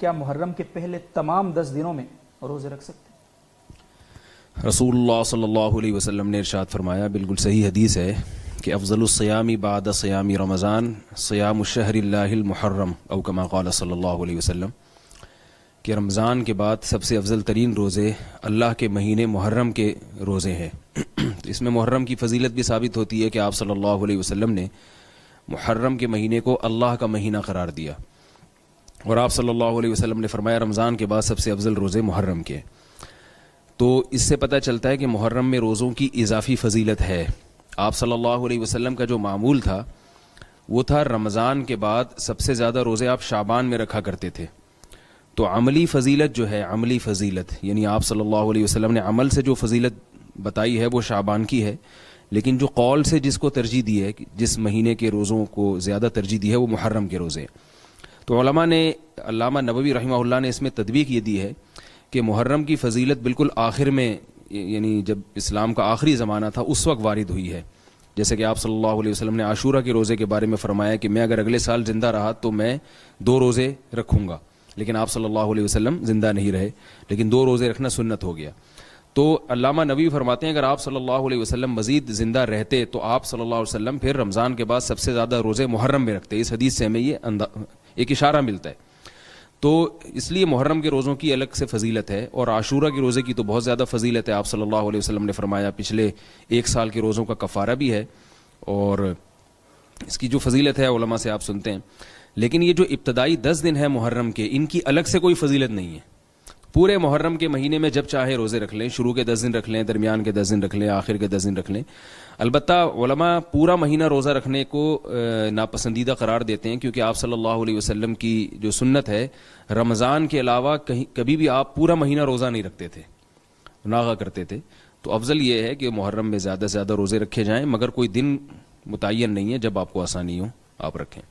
کیا محرم کے پہلے تمام 10 دنوں میں روزے رکھ سکتے ہیں؟ رسول اللہ صلی اللہ علیہ وسلم نے ارشاد فرمایا، بالکل صحیح حدیث ہے کہ افضل الصیام بعد صیام رمضان صیام الشہر اللہ المحرم او کما قال صلی اللہ علیہ وسلم، کہ رمضان کے بعد سب سے افضل ترین روزے اللہ کے مہینے محرم کے روزے ہیں۔ تو اس میں محرم کی فضیلت بھی ثابت ہوتی ہے کہ آپ صلی اللہ علیہ وسلم نے محرم کے مہینے کو اللہ کا مہینہ قرار دیا، اور آپ صلی اللہ علیہ وسلم نے فرمایا رمضان کے بعد سب سے افضل روزے محرم کے۔ تو اس سے پتہ چلتا ہے کہ محرم میں روزوں کی اضافی فضیلت ہے۔ آپ صلی اللہ علیہ وسلم کا جو معمول تھا وہ تھا رمضان کے بعد سب سے زیادہ روزے آپ شعبان میں رکھا کرتے تھے۔ تو عملی فضیلت جو ہے، عملی فضیلت یعنی آپ صلی اللہ علیہ وسلم نے عمل سے جو فضیلت بتائی ہے وہ شعبان کی ہے، لیکن جو قول سے جس کو ترجیح دی ہے، جس مہینے کے روزوں کو زیادہ ترجیح دی ہے، وہ محرم کے روزے۔ تو علماء نے، علامہ نووی رحمہ اللہ نے اس میں تطبیق یہ دی ہے کہ محرم کی فضیلت بالکل آخر میں، یعنی جب اسلام کا آخری زمانہ تھا اس وقت وارد ہوئی ہے۔ جیسے کہ آپ صلی اللہ علیہ وسلم نے عاشورہ کے روزے کے بارے میں فرمایا کہ میں اگر اگلے سال زندہ رہا تو میں 2 روزے رکھوں گا، لیکن آپ صلی اللہ علیہ وسلم زندہ نہیں رہے، لیکن 2 روزے رکھنا سنت ہو گیا۔ تو علامہ نووی فرماتے ہیں اگر آپ صلی اللہ علیہ وسلم مزید زندہ رہتے تو آپ صلی اللہ علیہ وسلم پھر رمضان کے بعد سب سے زیادہ روزے محرم میں رکھتے۔ اس حدیث سے ہمیں یہ ایک اشارہ ملتا ہے۔ تو اس لیے محرم کے روزوں کی الگ سے فضیلت ہے، اور عاشورہ کے روزے کی تو بہت زیادہ فضیلت ہے۔ آپ صلی اللہ علیہ وسلم نے فرمایا پچھلے 1 سال کے روزوں کا کفارہ بھی ہے، اور اس کی جو فضیلت ہے علماء سے آپ سنتے ہیں۔ لیکن یہ جو ابتدائی 10 دن ہے محرم کے، ان کی الگ سے کوئی فضیلت نہیں ہے۔ پورے محرم کے مہینے میں جب چاہے روزے رکھ لیں، شروع کے 10 دن رکھ لیں، درمیان کے 10 دن رکھ لیں، آخر کے 10 دن رکھ لیں۔ البتہ علماء پورا مہینہ روزہ رکھنے کو ناپسندیدہ قرار دیتے ہیں، کیونکہ آپ صلی اللہ علیہ وسلم کی جو سنت ہے، رمضان کے علاوہ کبھی بھی آپ پورا مہینہ روزہ نہیں رکھتے تھے، ناغہ کرتے تھے۔ تو افضل یہ ہے کہ محرم میں زیادہ سے زیادہ روزے رکھے جائیں، مگر کوئی دن متعین نہیں ہے، جب آپ کو آسانی ہو آپ رکھیں۔